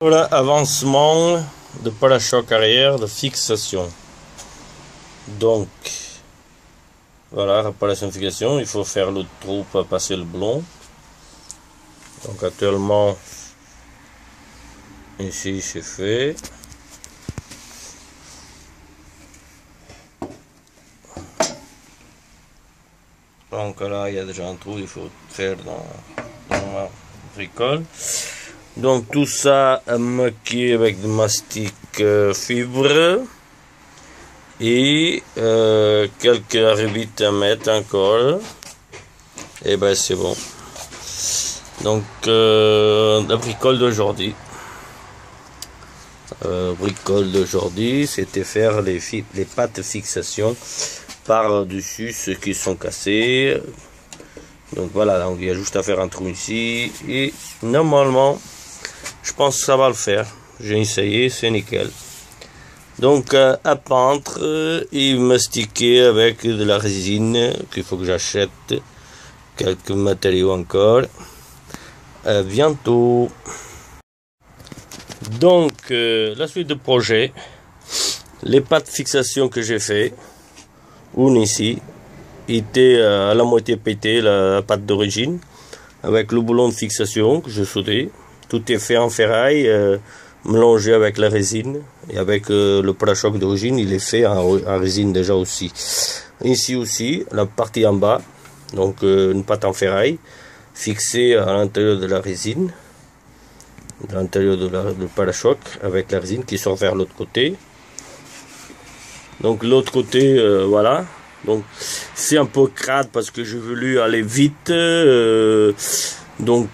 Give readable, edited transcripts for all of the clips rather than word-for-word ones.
Voilà, avancement de parachoc arrière de fixation. Donc, voilà, réparation de fixation, il faut faire le trou pour passer le blond. Donc actuellement, ici c'est fait. Donc là, il y a déjà un trou, il faut faire dans ma bricole. Donc tout ça maquillé avec du mastic fibre et quelques rébites à mettre encore. Et ben c'est bon. Donc la bricole d'aujourd'hui. C'était faire les pattes de fixation par-dessus ceux qui sont cassés. Donc voilà, donc il y a juste à faire un trou ici et normalement je pense que ça va le faire. J'ai essayé, c'est nickel. Donc à peindre et mastiquer avec de la résine qu'il faut que j'achète, quelques matériaux encore. À bientôt. Donc la suite de projet, les pattes de fixation que j'ai fait, une ici était à la moitié pété, la patte d'origine, avec le boulon de fixation que je soudais. Tout est fait en ferraille, mélangé avec la résine et avec le parachoc d'origine, il est fait en résine déjà aussi. Ici aussi, la partie en bas, donc une patte en ferraille fixée à l'intérieur de la résine, à l'intérieur du parachoc avec la résine qui sort vers l'autre côté. Donc l'autre côté, voilà. Donc c'est un peu crade parce que j'ai voulu aller vite.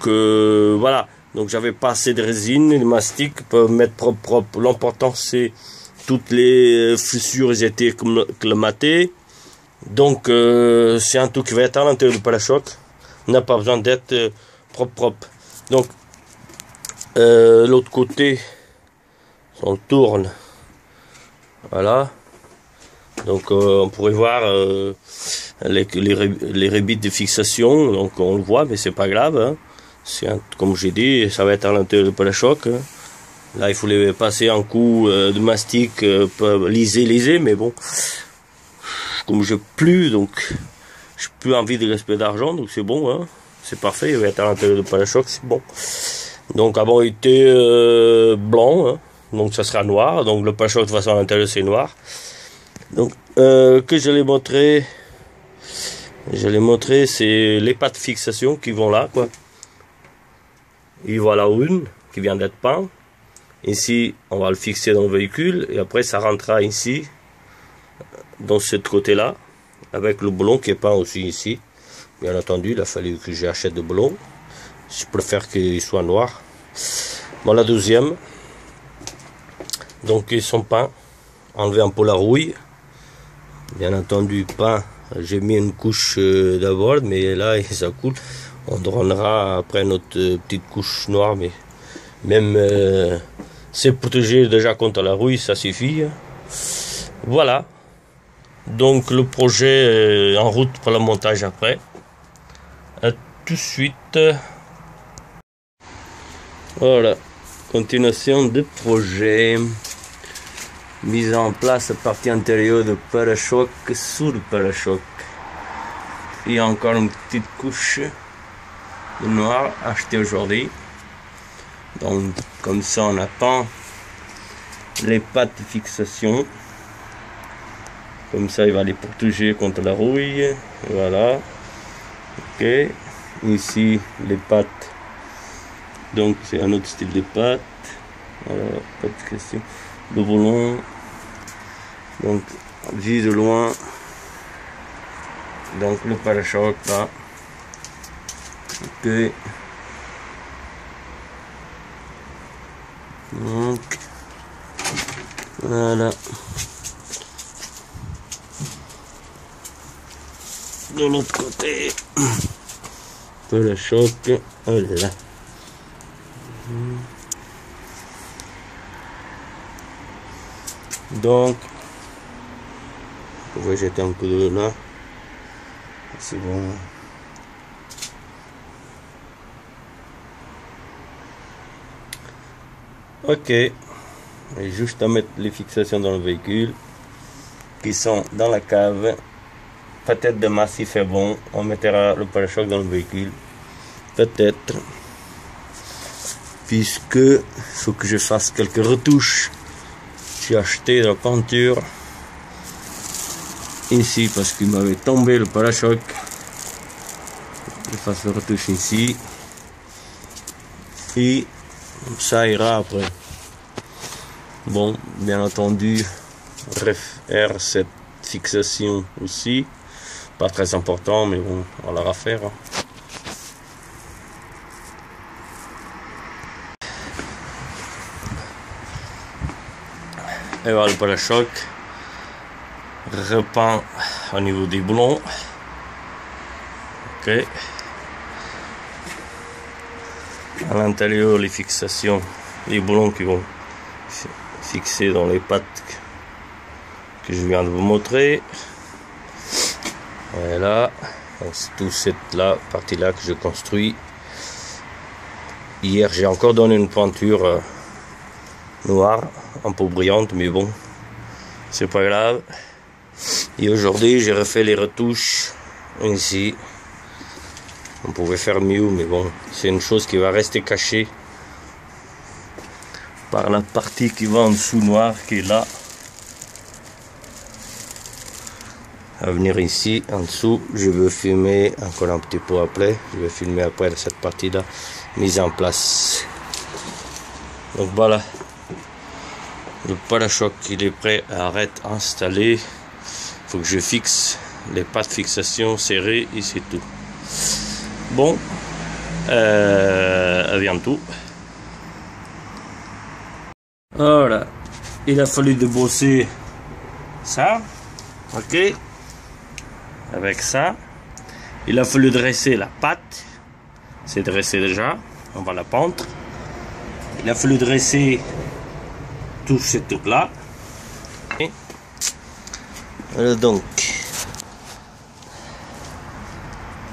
Voilà. Donc j'avais pas assez de résine et de mastic pour mettre propre. L'important c'est toutes les fissures elles étaient colmatées. Donc c'est un tout qui va être à l'intérieur du parachoc. On n'a pas besoin d'être propre. Donc l'autre côté, on tourne. Voilà. Donc on pourrait voir les rébites de fixation, donc on le voit, mais c'est pas grave. Hein. Comme j'ai dit, ça va être à l'intérieur du parachoc. Hein. Là, il faut les passer un coup de mastic pour liser, mais bon, comme j'ai plus, donc j'ai plus envie de gaspiller d'argent, donc c'est bon, hein. C'est parfait, il va être à l'intérieur du parachoc, c'est bon. Donc avant il était blanc, hein. Donc ça sera noir, donc le parachoc de toute façon à l'intérieur c'est noir. Donc que je l'ai montré, c'est les pattes de fixation qui vont là, quoi. Et voilà une qui vient d'être peinte. Ici on va le fixer dans le véhicule et après ça rentrera ici dans ce côté là avec le boulon qui est peint aussi ici. Bien entendu il a fallu que j'achète de boulon, je préfère qu'il soit noir. Bon, la deuxième, donc ils sont peints, enlever un peu la rouille. Bien entendu, pas. J'ai mis une couche d'abord, mais là ça coule. On donnera après notre petite couche noire, mais même c'est protégé déjà contre la rouille, ça suffit. Voilà. Donc le projet est en route pour le montage après. À tout de suite. Voilà. Continuation de projet. Mise en place partie intérieure de parachoc sous le parachoc. Il y a encore une petite couche de noir achetée aujourd'hui. Donc comme ça on attend les pattes de fixation. Comme ça il va les protéger contre la rouille. Voilà. Ok. Ici les pattes. Donc c'est un autre style de pattes. Voilà, pas de question. Le volant, donc vu de loin, donc le parachoc là, ok, donc voilà, de l'autre côté, parachoc, voilà. Donc, vous pouvez jeter un coup d'œil là. C'est bon. Ok, et juste à mettre les fixations dans le véhicule qui sont dans la cave. Peut-être demain si fait bon, on mettra le pare-choc dans le véhicule. Peut-être. Puisque il faut que je fasse quelques retouches. J'ai acheté de la peinture ici parce qu'il m'avait tombé le pare-choc. Je fasse le retouche ici. Et ça ira après. Bon, bien entendu, refaire cette fixation aussi. Pas très important, mais bon, on l'aura à faire. Et voilà le pare-choc. Repeint au niveau des boulons. Ok. À l'intérieur, les fixations, les boulons qui vont fixer dans les pattes que je viens de vous montrer. Voilà, c'est tout cette partie là que je construis. Hier j'ai encore donné une peinture noire, un peu brillante, mais bon, c'est pas grave. Et aujourd'hui j'ai refait les retouches ici. On pouvait faire mieux, mais bon, c'est une chose qui va rester cachée par la partie qui va en dessous noire qui est là. À venir ici en dessous, je veux filmer encore un petit peu après. Je vais filmer après cette partie là mise en place. Donc voilà, le pare-choc il est prêt à être installé. Il faut que je fixe les pattes de fixation serrées et c'est tout. Bon, à bientôt. Voilà, il a fallu débosser ça, ok. Avec ça, il a fallu dresser la patte. C'est dressé déjà, on va la pendre. Il a fallu dresser tout ce truc là. Okay. Voilà donc,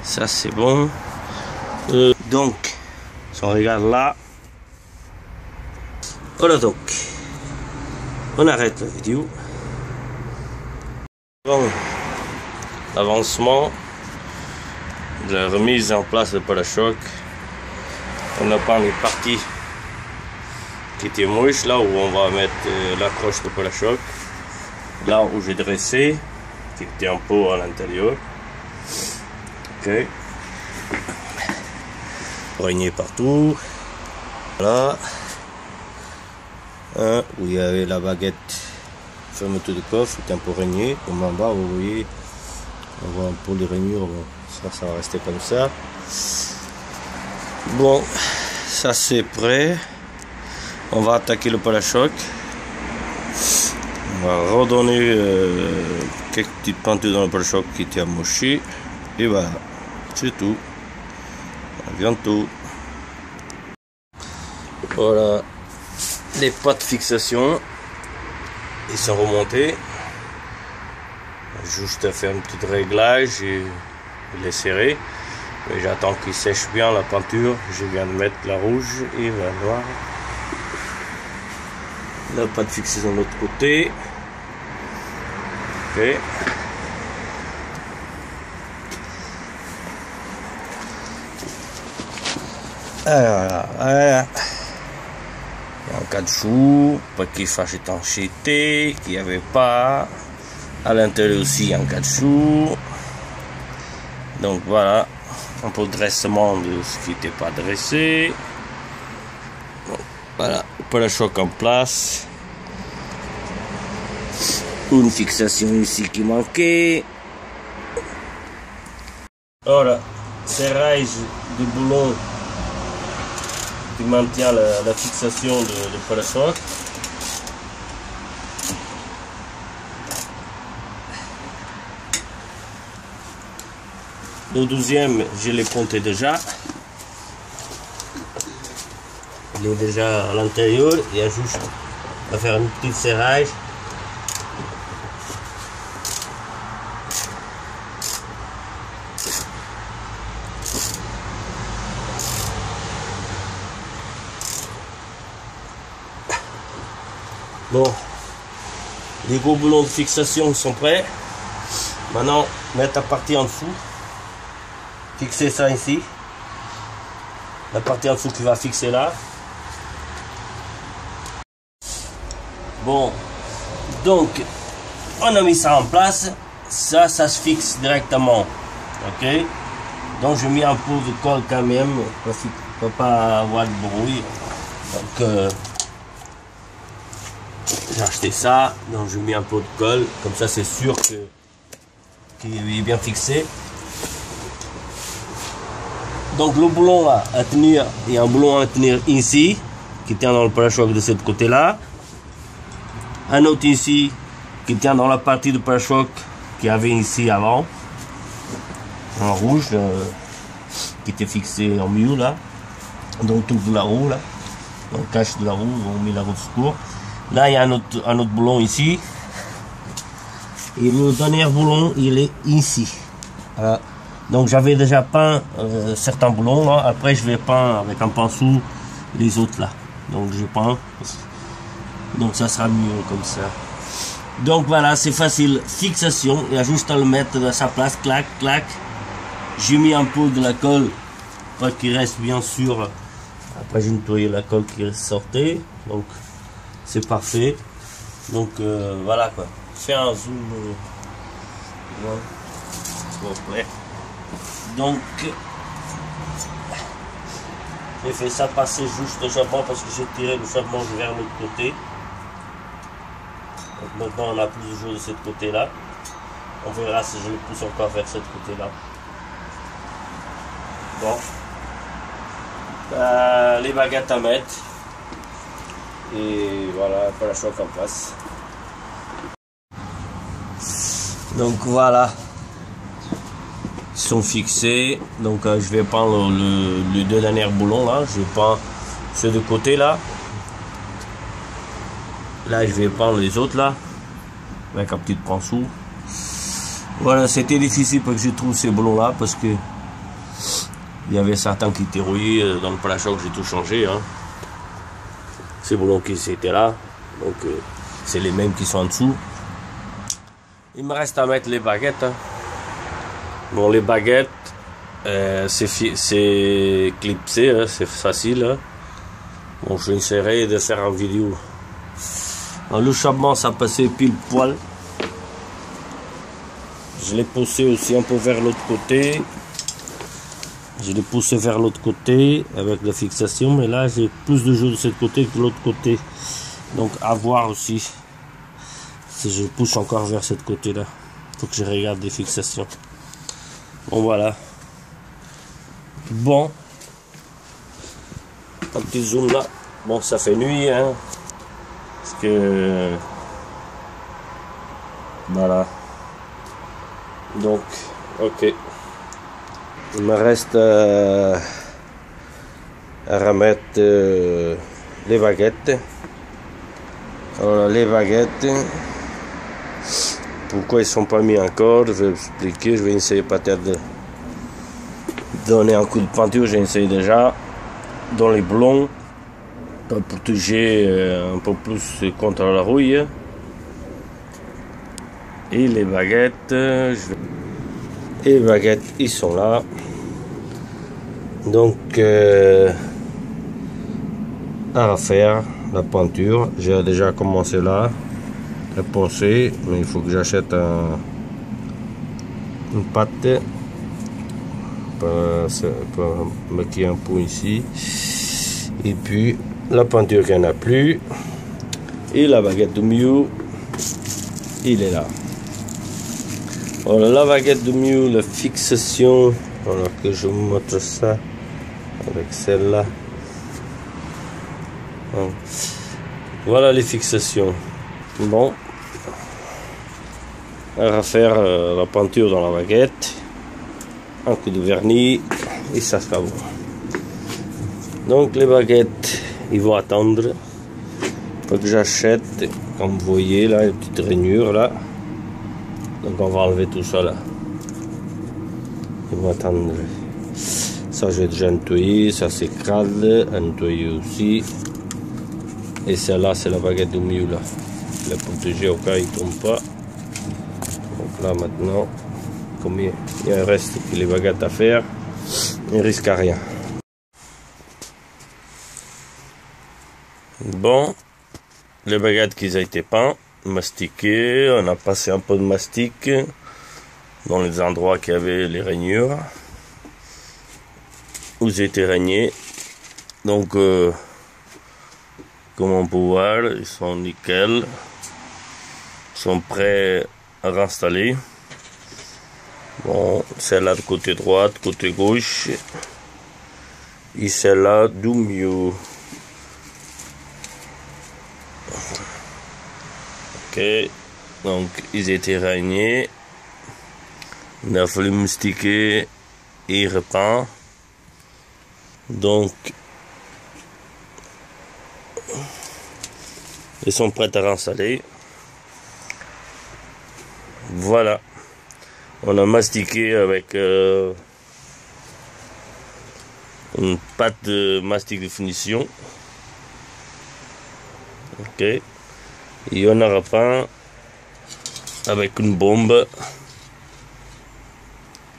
ça c'est bon. Donc, si on regarde là, voilà donc, on arrête la vidéo. Bon. L'avancement de la remise en place de pare-choc. On a pas les parties qui étaient moches, là où on va mettre l'accroche de pare-choc, là où j'ai dressé, qui était un peu à l'intérieur. Ok. Régner partout. Voilà. Où il y avait la baguette fermeture de coffre, c'était un peu régné. Comme en bas, vous voyez. On voit un peu les rainures, bon, ça va rester comme ça. Bon, ça c'est prêt. On va attaquer le pare-choc. On va redonner quelques petites peintures dans le pare-choc qui étaient amochées. Et voilà, c'est tout. À bientôt. Voilà, les pattes de fixation, ils sont remontés. Juste à faire un petit réglage et les serrer. Mais j'attends qu'il sèche bien la peinture. Je viens de mettre la rouge et la noire. La pâte fixée de l'autre côté. Ok. Alors, voilà. En cas de chou, pas qu'il fasse étanchéité, qu'il n'y avait pas. À l'intérieur aussi en cas de chou. Donc voilà, un peu de dressement de ce qui n'était pas dressé. Bon, voilà, le pare-choc en place. Une fixation ici qui manquait. Voilà, serrage de boulon qui maintient la fixation de pare-choc. Le deuxième, je l'ai ponté déjà. Il est déjà à l'intérieur. Il y a juste à faire un petit serrage. Bon, les gros boulons de fixation sont prêts. Maintenant, mettre la partie en dessous. Fixer ça ici. La partie en dessous qui va fixer là. Bon, donc, on a mis ça en place. Ça se fixe directement. Ok? Donc, je mets un peu de colle quand même. Pour pas avoir de bruit. Donc, j'ai acheté ça. Donc, je mets un peu de colle. Comme ça, c'est sûr qu'il est bien fixé. Donc, le boulon là, à tenir, il y a un boulon à tenir ici, qui tient dans le pare-choc de ce côté-là. Un autre ici, qui tient dans la partie du pare-choc qu'il y avait ici avant. En rouge, qui était fixé en mieux là. Donc, tout de la roue là. On cache de la roue, on met la roue de secours. Là, il y a un autre boulon ici. Et le dernier boulon, il est ici. Voilà. Donc, j'avais déjà peint certains boulons. Là. Après, je vais peindre avec un pinceau les autres là. Donc, je peins. Donc, ça sera mieux comme ça. Donc, voilà, c'est facile. Fixation. Il y a juste à le mettre à sa place. Clac, clac. J'ai mis un peu de la colle pour qu'il reste bien sûr. Après, j'ai nettoyé la colle qui sortait. Donc, c'est parfait. Donc, voilà quoi. Fais un zoom. Voilà. S'il vous plaît. Donc, j'ai fait ça passer juste le charbon parce que j'ai tiré le charbon vers l'autre côté. Donc maintenant, on a plus de choses de ce côté-là. On verra si je le pousse encore vers ce côté-là. Bon. Les baguettes à mettre. Et voilà, pas la choc en place. Donc voilà. Ils sont fixés. Donc je vais prendre les deux derniers boulons là. Je vais prendre ceux de côté là. Là, je vais prendre les autres là. Avec un petit pinceau. Voilà, c'était difficile pour que je trouve ces boulons là parce que il y avait certains qui étaient rouillés dans le pare-choc, j'ai tout changé. Hein. Ces boulons qui étaient là, donc c'est les mêmes qui sont en dessous. Il me reste à mettre les baguettes. Hein. Bon, les baguettes, c'est clipsé, hein, c'est facile. Hein. Bon, je vais essayer de faire une vidéo. Alors, le charbon, ça passait pile poil. Je l'ai poussé aussi un peu vers l'autre côté. Je l'ai poussé vers l'autre côté avec la fixation, mais là j'ai plus de jeu de ce côté que de l'autre côté. Donc à voir aussi si je pousse encore vers ce côté là. Faut que je regarde les fixations. Bon voilà. Bon. Un petit zoom là. Bon, ça fait nuit, hein. Parce que voilà. Donc, ok. Il me reste à remettre les baguettes. Alors les baguettes, pourquoi ils sont pas mis encore, je vais expliquer. Je vais essayer peut-être de donner un coup de peinture. J'ai essayé déjà dans les boulons pour protéger un peu plus contre la rouille. Et les baguettes, les baguettes, ils sont là. Donc, à refaire la peinture. J'ai déjà commencé là, à poncer, mais il faut que j'achète une pâte pour maquiller un peu ici. Et puis, la peinture qu'il n'y en a plus. Et la baguette de mieux, il est là. Voilà la baguette de mieux, la fixation. Alors que je vous montre ça avec celle-là. Voilà les fixations. Bon, à refaire la peinture dans la baguette, un coup de vernis et ça sera bon. Donc les baguettes, ils vont attendre. Faut que j'achète, comme vous voyez là, une petite rainure là. Donc on va enlever tout ça là. Ils vont attendre. Ça j'ai déjà nettoyé, ça c'est crade, à nettoyer aussi. Et celle-là, c'est la baguette du milieu là. La protéger au cas où il ne tombe pas. Donc là maintenant, comme il y a un reste que les baguettes à faire, il ne risque à rien. Bon, les baguettes qui ont été peintes, mastiquées, on a passé un peu de mastic dans les endroits qui avaient les rainures, où ils étaient ragnés. Donc, comme on peut voir, ils sont nickel, ils sont prêts à réinstaller. Bon, celle-là de côté droit, côté gauche, et celle-là du milieu. Ok, donc ils étaient ragnés, on a fallu mastiquer et repeindre. Donc, ils sont prêts à réinstaller. Voilà. On a mastiqué avec une pâte de mastic de finition. Ok. Et on a repeint avec une bombe.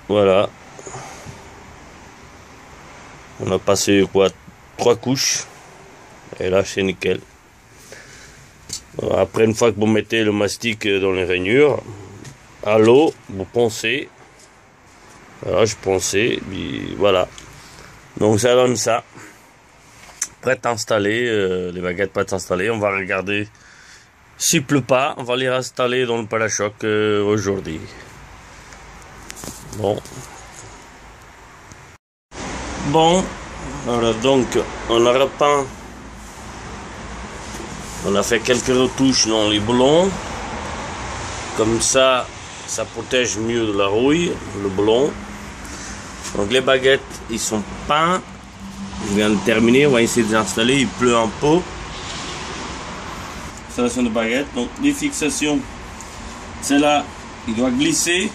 Voilà. On a passé quoi, 3 couches. Et là c'est nickel. Après, une fois que vous mettez le mastic dans les rainures, à l'eau, vous poncez. Voilà, je ponçais, puis voilà. Donc ça donne ça. Prêt à installer, les baguettes prêtes à installer. On va regarder. S'il pleut pas, on va les installer dans le parachoc aujourd'hui. Bon, alors donc on a repeint. On a fait quelques retouches dans les boulons. Comme ça, ça protège mieux de la rouille, le boulon. Donc les baguettes, ils sont peints. Je viens de terminer, on va essayer de les installer. Il pleut un peu. Installation de baguettes. Donc les fixations, celle-là, il doit glisser.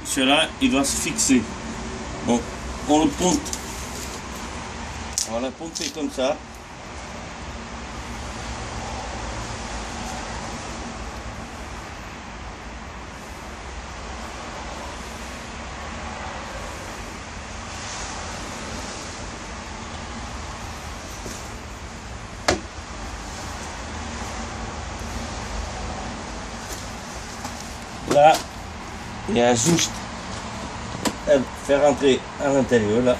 Celui-là, il doit se fixer. Donc on le ponte. On va la ponter comme ça. Là, il y a juste à faire entrer à l'intérieur là.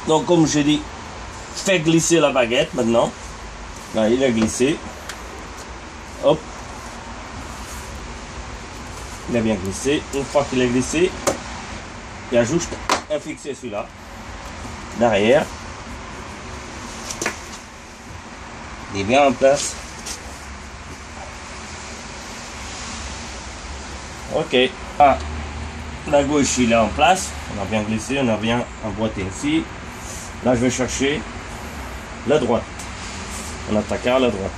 Donc comme j'ai dit, fais glisser la baguette maintenant. Là, il a glissé. Hop. Il a bien glissé. Une fois qu'il a glissé, il y a juste à fixer celui-là. Derrière. Il est bien en place. Ok, ah, la gauche il est en place, on a bien glissé, on a bien emboîté ici. Là je vais chercher la droite, on attaque à la droite.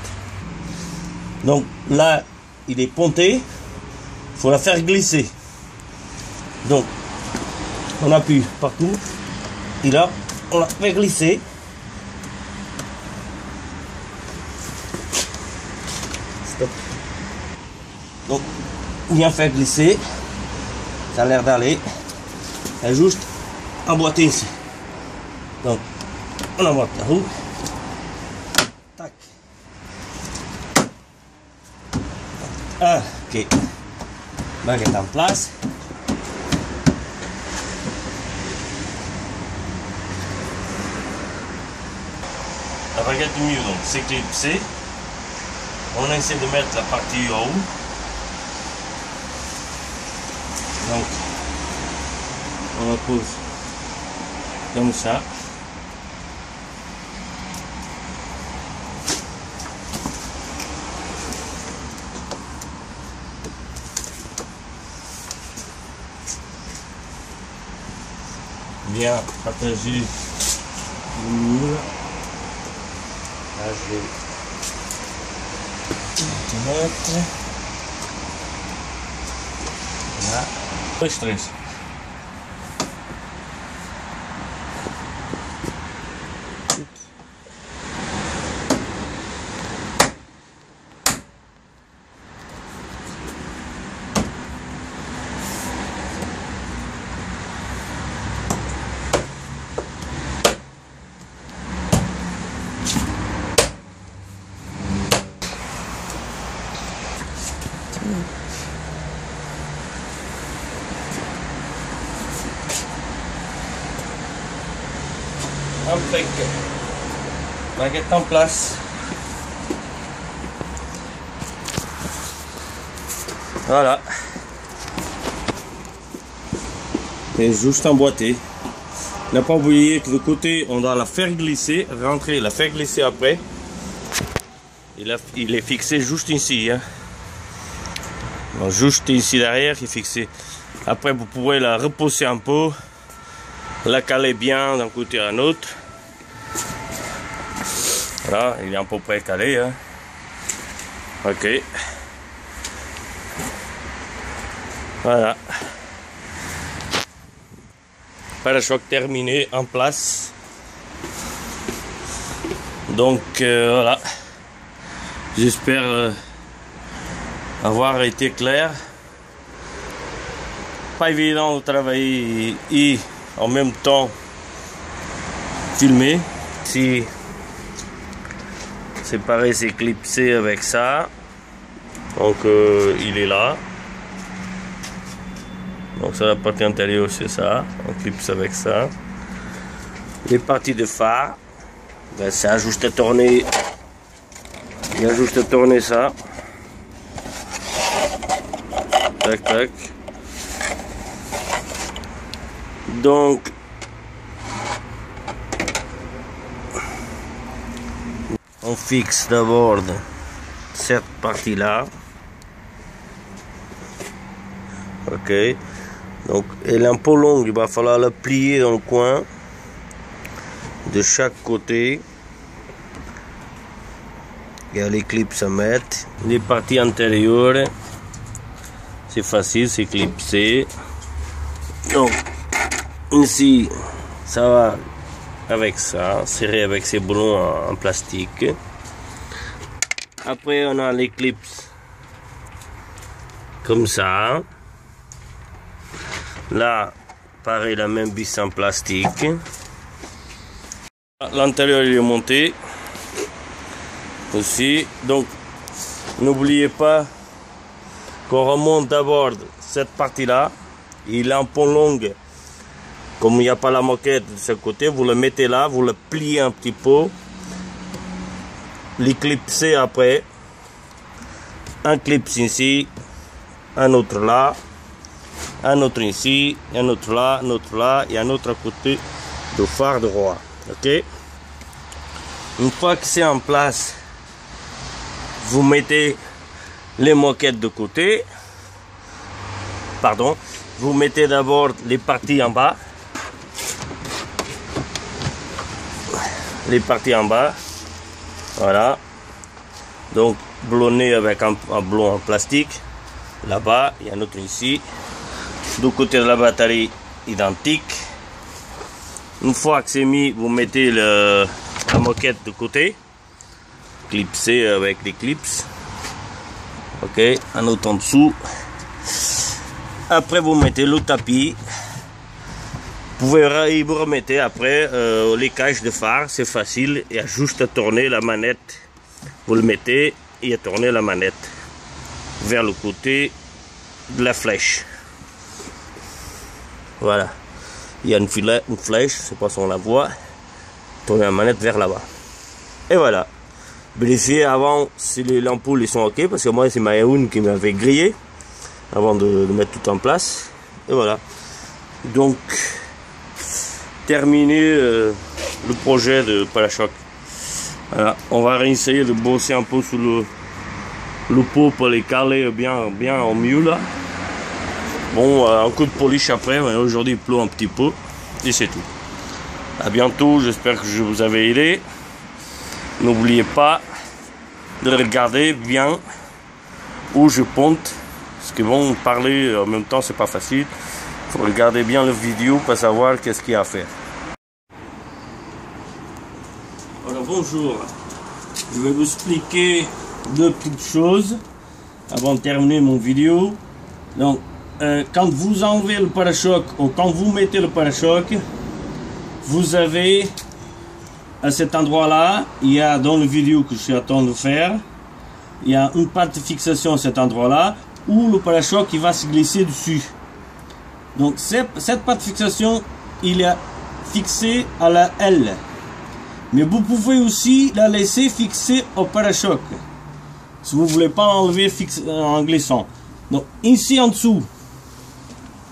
Donc là il est ponté, il faut la faire glisser. Donc on appuie partout, et là on la fait glisser. Stop. Donc bien fait glisser, ça a l'air d'aller. Elle est juste emboîtée ici. Donc on emboîte la roue. Tac. Ah, ok. Baguette en place. La baguette du milieu, donc c'est clipsé. On essaie de mettre la partie en haut. Donc, on la pose comme ça. Bien partager le mur. Là, je vais mettre. Là. 2, 3. impec. Baguette en place. Voilà. Et juste emboîté. Ne pas oublier que de côté, on doit la faire glisser, rentrer, la faire glisser après. Il est fixé juste ici. Hein. Donc, juste ici derrière, il est fixé. Après, vous pourrez la repousser un peu, la caler bien d'un côté à l'autre. Voilà, il est à peu près calé. Hein. Ok. Voilà. Pare-choc terminé, en place. Donc voilà. J'espère avoir été clair. Pas évident de travailler et en même temps filmer. Si c'est pareil, c'est clipsé avec ça. Donc il est là. Donc ça, la partie intérieure, c'est ça. On clipse avec ça. Les parties de phare, ben, c'est juste à tourner. Il y a juste à tourner ça. Tac, tac. Donc, on fixe d'abord cette partie-là. Ok. Donc, elle est un peu longue, il va falloir la plier dans le coin de chaque côté. Il y a les clips à mettre. Les parties antérieures, c'est facile, c'est clipsé. Donc, ici, ça va avec ça, serré avec ces boulons en plastique. Après, on a les clips comme ça. Là, pareil, la même vis en plastique. L'intérieur il est monté aussi. Donc, n'oubliez pas qu'on remonte d'abord cette partie-là. Il est un peu longue. Comme il n'y a pas la moquette de ce côté, vous le mettez là, vous le pliez un petit peu. L'éclipsez après. Un clip ici, un autre là. Un autre ici, un autre là, et un autre à côté du phare droit. Ok. Une fois que c'est en place, vous mettez les moquettes de côté. Pardon. Vous mettez d'abord les parties en bas. Les parties en bas. Voilà. Donc, blonné avec un blond en plastique. Là-bas, il y a un autre ici. Du côté de la batterie, identique. Une fois que c'est mis, vous mettez la moquette de côté. Clipsé avec les clips. Ok, un autre en dessous. Après, vous mettez le tapis. Vous remettez après les cages de phare. C'est facile. Il y a juste à tourner la manette. Vous le mettez et à tourner la manette vers le côté de la flèche. Voilà, il y a une flèche, je sais pas si on la voit, tourner la manette vers là-bas. Et voilà, vérifiez avant si les ampoules sont ok, parce que moi c'est ma une qui m'avait grillé avant de mettre tout en place. Et voilà, donc terminé le projet de pare-choc. Voilà, on va réessayer de bosser un peu sur le pot pour les caler bien au mieux là. Bon, un coup de polish après, aujourd'hui il pleut un petit peu, et c'est tout. A bientôt, j'espère que je vous avais aidé. N'oubliez pas de regarder bien où je ponte, parce que bon, parler en même temps c'est pas facile. Il faut regarder bien la vidéo pour savoir qu'est-ce qu'il y a à faire. Alors bonjour, je vais vous expliquer deux petites choses avant de terminer mon vidéo. Donc, quand vous enlevez le pare-choc ou quand vous mettez le pare-choc, vous avez à cet endroit là, il y a dans la vidéo que je suis en train de faire, il y a une patte de fixation à cet endroit là où le pare-choc va se glisser dessus. Donc cette patte de fixation, il est fixé à la L. Mais vous pouvez aussi la laisser fixer au pare-choc. Si vous ne voulez pas l'enlever en glissant. Donc ici en dessous,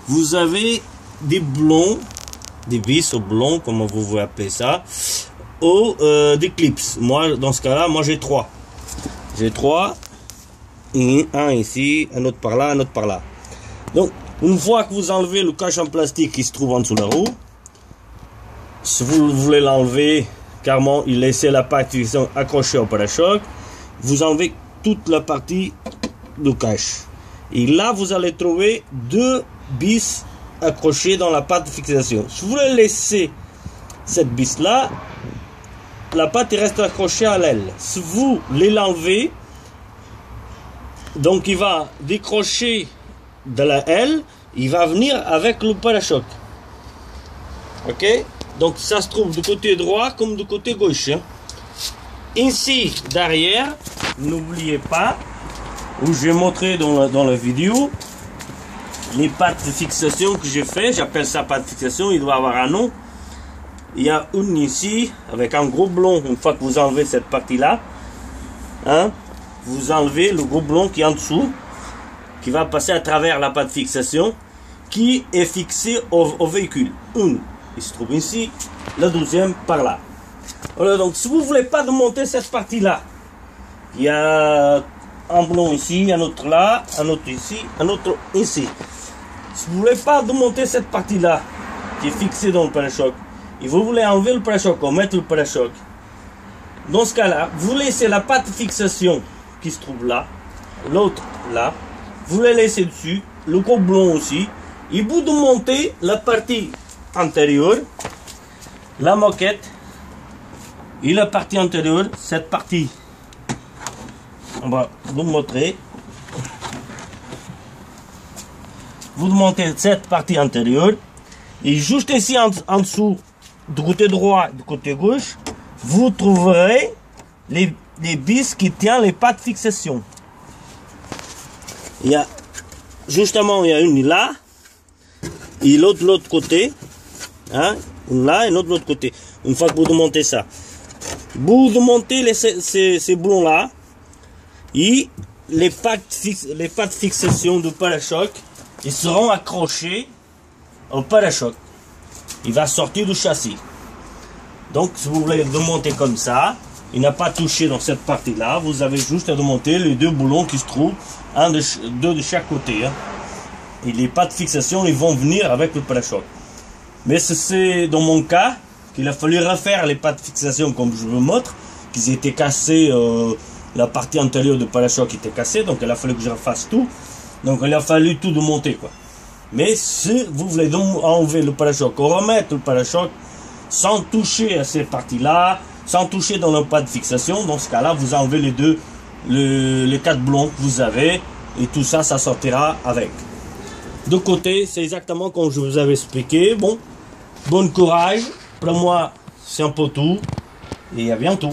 vous avez des boulons, des vis au boulon, comme vous voulez appeler ça, ou des clips. Moi, dans ce cas-là, moi j'ai 3. J'ai 3. Un ici, un autre par là, un autre par là. Donc, une fois que vous enlevez le cache en plastique qui se trouve en dessous de la roue, si vous voulez l'enlever, carrément, il laisse la partie accrochée au pare-choc, vous enlevez toute la partie du cache. Et là, vous allez trouver 2 vis accrochées dans la patte de fixation. Si vous voulez laisser cette vis là, la patte reste accrochée à l'aile. Si vous l'enlevez, donc il va décrocher de la aile, il va venir avec le pare-choc. Ok? Donc ça se trouve du côté droit comme du côté gauche. Hein. Ici, derrière, n'oubliez pas, où j'ai montré dans la vidéo, les pattes de fixation que j'ai fait, j'appelle ça patte de fixation, il doit avoir un nom. Il y a une ici, avec un gros blond, une fois que vous enlevez cette partie-là, hein, vous enlevez le gros blond qui est en dessous, qui va passer à travers la patte de fixation, qui est fixée au véhicule. Une, il se trouve ici, la deuxième par là. Voilà, donc si vous ne voulez pas démonter cette partie-là, il y a un blond ici, un autre là, un autre ici, un autre ici. Si vous ne voulez pas démonter cette partie-là, qui est fixée dans le pare-choc, et vous voulez enlever le pare-choc ou mettre le pare-choc, dans ce cas-là, vous laissez la patte de fixation qui se trouve là, l'autre là, vous la laissez dessus, le gros blond aussi, et vous démontez la partie antérieure, la moquette, et la partie antérieure, cette partie, on va vous montrer. Vous montez cette partie antérieure, et juste ici en dessous, du côté droit, du côté gauche, vous trouverez les vis qui tiennent les pattes de fixation. Il y a, justement, il y a une là, et l'autre de l'autre côté, hein, une là et l'autre de l'autre côté. Une fois que vous démontez ça, vous démontez ces boulons là, et les pattes de fixation du pare-choc, ils seront accrochés au pare-choc. Il va sortir du châssis. Donc, si vous voulez le démonter comme ça, il n'a pas touché dans cette partie-là, vous avez juste à démonter les 2 boulons qui se trouvent, deux de chaque côté. Hein. Et les pattes de fixation, ils vont venir avec le pare-choc. Mais c'est dans mon cas qu'il a fallu refaire les pattes de fixation comme je vous montre, qu'ils étaient cassés, la partie antérieure du pare-choc était cassée, donc il a fallu que je refasse tout. Donc il a fallu tout démonter, quoi. Mais si vous voulez enlever le pare-choc ou remettre le pare-choc sans toucher à ces parties-là, sans toucher dans le pas de fixation, dans ce cas-là, vous enlevez les 4 blonds que vous avez et tout ça, ça sortira avec. De côté, c'est exactement comme je vous avais expliqué. Bon courage. Pour moi, c'est un peu tout et à bientôt.